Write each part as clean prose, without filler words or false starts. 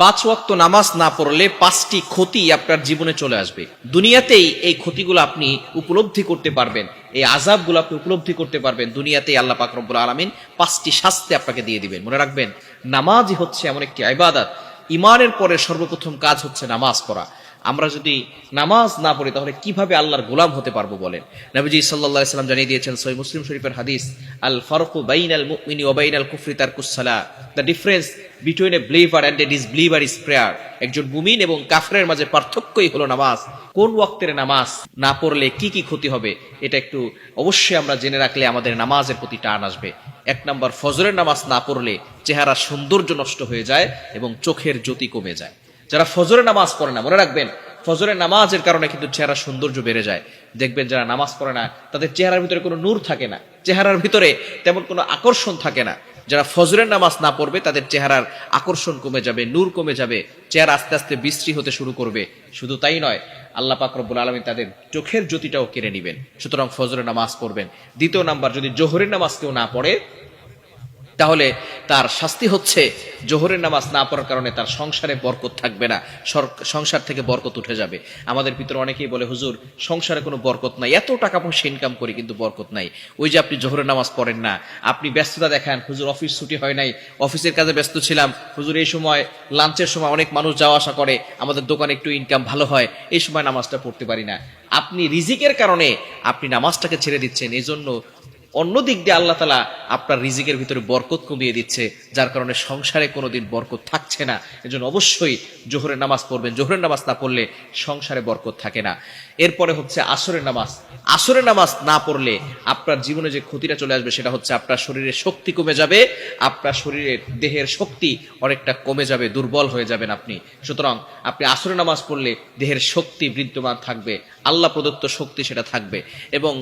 পাঁচ ওয়াক্ত নামাজ না পড়লে পাঁচটি ক্ষতি আপনার জীবনে চলে আসবে। দুনিয়াতেই এই ক্ষতিগুলো আপনি উপলব্ধি করতে পারবেন, এই আযাবগুলো আপনি উপলব্ধি করতে পারবেন। দুনিয়াতেই আল্লাহ পাক রব্বুল আলামিন পাঁচটি শাস্তি আপনাকে দিয়ে দিবেন। মনে রাখবেন, নামাজই হচ্ছে এমন একটি ইবাদত, ঈমানের পরে সর্বপ্রথম কাজ হচ্ছে নামাজ পড়া। আমরা যদি নামাজ না পড়ি তাহলে কিভাবে আল্লাহর গোলাম হতে পারবো বলেন? নবীজি সাল্লাল্লাহু আলাইহি সাল্লাম জানিয়ে দিয়েছেন সহিহ মুসলিম শরীফের হাদিস, আল ফারকু বাইনাল মুমিনি ওয়া বাইনাল কুফরি তারকুস সালাহ। The difference between a believer and a disbeliever is prayer. একজন মুমিন এবং কাফেরের মাঝে পার্থক্যই হলো নামাজ। কোন ওয়াক্তের নামাজ না পড়লে কি কি ক্ষতি হবে এটা একটু অবশ্যই আমরা জেনে রাখলে আমাদের নামাজের প্রতি টান আসবে। এক নাম্বার, ফজরের নামাজ না পড়লে চেহারা সৌন্দর্য নষ্ট হয়ে যায় এবং চোখের জ্যোতি কমে যায়। যারা ফজরের নামাজ পড়ে না, মনে রাখবেন ফজরের নামাজের কারণে কিন্তু চেহারা সৌন্দর্য বেড়ে যায়। দেখবেন যারা নামাজ পড়ে না তাদের চেহারার ভিতরে কোনো নূর থাকে না, চেহারার ভিতরে তেমন কোনো আকর্ষণ থাকে না। যারা ফজরের নামাজ না পড়বে তাদের চেহারার আকর্ষণ কমে যাবে, নূর কমে যাবে, চেহারা আস্তে আস্তে বিশ্রী হতে শুরু করবে। শুধু তাই নয়, আল্লাহ পাক রব্বুল আলামিন তাদের চোখের জ্যোতিটাও কেড়ে নেবেন। সুতরাং ফজরের নামাজ পড়বেন। দ্বিতীয় নাম্বার, যদি জোহরের নামাজ কেউ না পড়ে তাহলে তার শাস্তি হচ্ছে জোহরের নামাজ না পড়ার কারণে তার সংসারে বরকত থাকবে না, সংসার থেকে বরকত উঠে যাবে। আমাদের ভিতরে অনেকেই বলে, হুজুর সংসারে কোনো বরকত নাই, এত টাকা পয়সা ইনকাম করি কিন্তু বরকত নাই। ওই যে আপনি জোহরের নামাজ পড়েন না, আপনি ব্যস্ততা দেখান, হুজুর অফিস ছুটি হয় নাই, অফিসের কাজে ব্যস্ত ছিলাম, হুজুর এই সময় লাঞ্চের সময় অনেক মানুষ যাওয়া আসা করে, আমাদের দোকানে একটু ইনকাম ভালো হয়, এই সময় নামাজটা পড়তে পারি না। আপনি রিজিকের কারণে আপনি নামাজটাকে ছেড়ে দিচ্ছেন, এই জন্য অন্য দিক দিয়ে আল্লাহ তাআলা আপনার রিজিকের ভিতরে বরকত কমিয়ে দিচ্ছে, যার কারণে সংসারে কোনোদিন বরকত থাকছে না। এজন্য অবশ্যই জোহরের নামাজ পড়বেন। জোহরের নামাজ না পড়লে সংসারে বরকত থাকে না। এরপরে হচ্ছে আসরের নামাজ। আসরের নামাজ না পড়লে আপনার জীবনে যে ক্ষতিটা চলে আসবে সেটা হচ্ছে আপনার শরীরের শক্তি কমে যাবে, আপনার শরীরের দেহের শক্তি অনেকটা কমে যাবে, দুর্বল হয়ে যাবেন আপনি। সুতরাং আপনি আসরের নামাজ পড়লে দেহের শক্তি বিদ্যমান থাকবে, আল্লাহ প্রদত্ত শক্তি সেটা থাকবে। এবং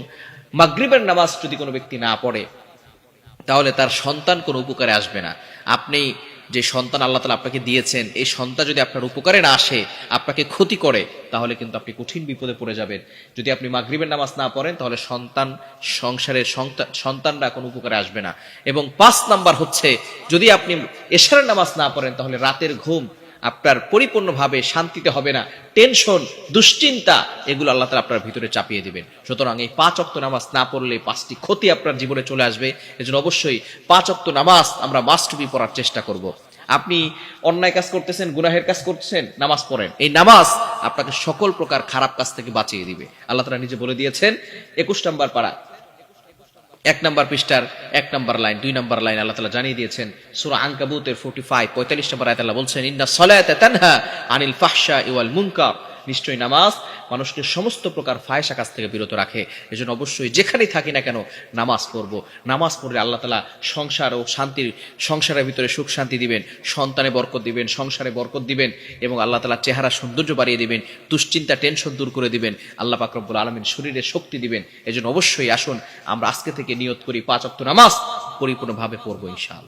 মাগরিবের নামাজ যদি কোনো ব্যক্তি না পড়ে তাহলে তার সন্তান কোনো উপকারে আসবে না। আপনি যে সন্তান আল্লাহ তাআলা আপনাকে দিয়েছেন, এই সন্তান যদি আপনার উপকারে না আসে, আপনাকে ক্ষতি করে, তাহলে কিন্তু আপনি কঠিন বিপদে পড়ে যাবেন। যদি আপনি মাগরিবের নামাজ না পড়েন তাহলে সংসারের সন্তানরা কোনো উপকারে আসবে না। এবং 5 নাম্বার হচ্ছে, যদি আপনি এশারের নামাজ না পড়েন তাহলে রাতের ঘুম আপনার পরিপূর্ণভাবে শান্তিতে হবে না, টেনশন, দুশ্চিন্তা, এগুলো আল্লাহ তাআলা আপনার ভিতরে চাপিয়ে দিবেন। সুতরাং এই 5 ওয়াক্ত নামাজ না পড়লে 5টি ক্ষতি আপনার জীবনে চলে আসবে। এজন্য অবশ্যই 5 ওয়াক্ত নামাজ আমরা মাস্ট বি পড়ার চেষ্টা করব। আপনি অন্যায় কাজ করতেছেন, গুনাহের কাজ করতেছেন, নামাজ পড়েন। এই নামাজ আপনাকে সকল প্রকার খারাপ কাজ থেকে বাঁচিয়ে দিবে। আল্লাহ তাআলা নিজে বলে দিয়েছেন 21 নম্বর পারা 1 নম্বর পৃষ্ঠার 1 নম্বর লাইন, 2 নম্বর লাইন আল্লাহ তাআলা জানিয়ে দিয়েছেন সূরা আনকাবুতের 45 নম্বর আয়াতে আল্লাহ বলছেন, ইন্নাস সালাতা তানহা আনিল ফাহশাই ওয়াল মুনকার। নিশ্চয়ই নামাজ মানুষকে সমস্ত প্রকার ফাহিশা কাজ থেকে বিরত রাখে। এজন্য অবশ্যই যেখানেই থাকি না কেন নামাজ পড়বো। নামাজ পড়লে আল্লাহ তাআলা সংসার ও শান্তির, সংসারের ভিতরে সুখ শান্তি দিবেন, সন্তানে বরকত দিবেন, সংসারে বরকত দিবেন, এবং আল্লাহ তাআলা চেহারা সৌন্দর্য বাড়িয়ে দিবেন, দুশ্চিন্তা টেনশন দূর করে দিবেন, আল্লাহ পাক রব্বুল আলামিন শরীরে শক্তি দিবেন। এজন্য অবশ্যই আসুন আমরা আজকে থেকে নিয়ত করি 5 ওয়াক্ত নামাজ পরিপূর্ণভাবে পড়বো ইনশাআল্লাহ।